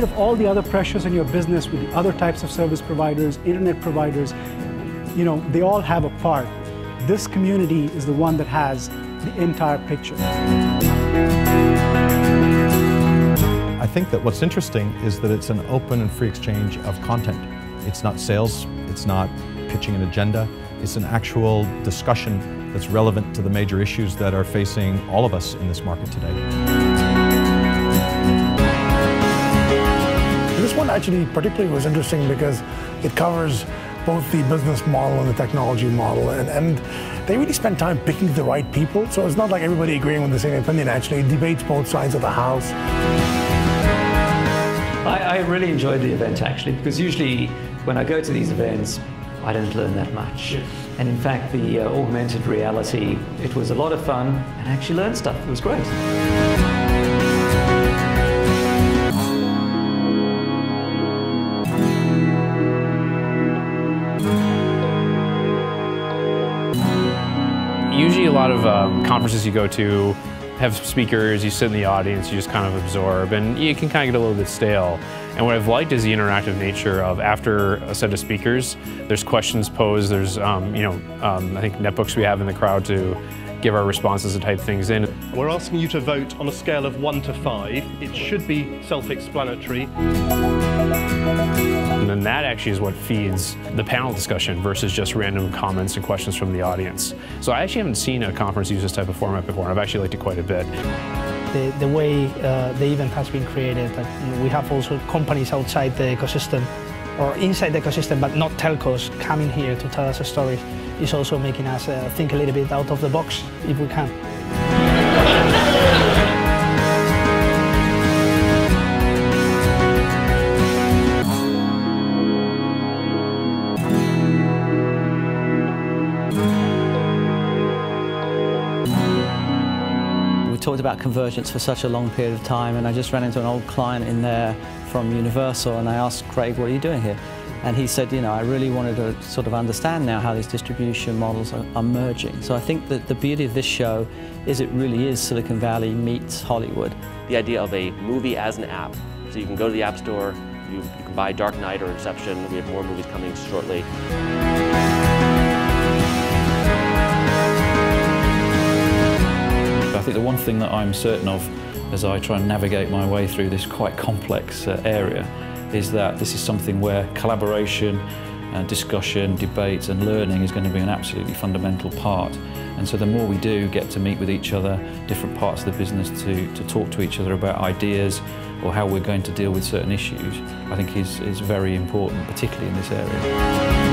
spite of all the other pressures in your business with the other types of service providers, internet providers, they all have a part. This community is the one that has the entire picture. I think that what's interesting is that it's an open and free exchange of content. It's not sales, it's not pitching an agenda, it's an actual discussion that's relevant to the major issues that are facing all of us in this market today. This one actually particularly was interesting because it covers both the business model and the technology model, and they really spend time picking the right people, so it's not like everybody agreeing with the same opinion. Actually, it debates both sides of the house. I really enjoyed the event actually, because usually when I go to these events I don't learn that much. And in fact the augmented reality, it was a lot of fun and I actually learned stuff. It was great. Usually a lot of conferences you go to have speakers, you sit in the audience, you just kind of absorb, and you can kind of get a little bit stale. And what I've liked is the interactive nature of, after a set of speakers, there's questions posed, there's I think netbooks we have in the crowd to give our responses and type things in. We're asking you to vote on a scale of 1 to 5. It should be self-explanatory. And then that actually is what feeds the panel discussion versus just random comments and questions from the audience. So I actually haven't seen a conference use this type of format before, and I've actually liked it quite a bit. The way the event has been created, we have also companies outside the ecosystem or inside the ecosystem, but not telcos, coming here to tell us stories, is also making us think a little bit out of the box, if we can. We talked about convergence for such a long period of time, and I just ran into an old client in there from Universal, and I asked Craig, what are you doing here? And he said, I really wanted to sort of understand now how these distribution models are merging. So I think that the beauty of this show is it really is Silicon Valley meets Hollywood. The idea of a movie as an app. So you can go to the App Store, you can buy Dark Knight or Inception. We have more movies coming shortly. I think the one thing that I'm certain of as I try and navigate my way through this quite complex area is that this is something where collaboration, discussion, debate and learning is going to be an absolutely fundamental part. And so the more we do get to meet with each other, different parts of the business to talk to each other about ideas or how we're going to deal with certain issues, I think is very important, particularly in this area.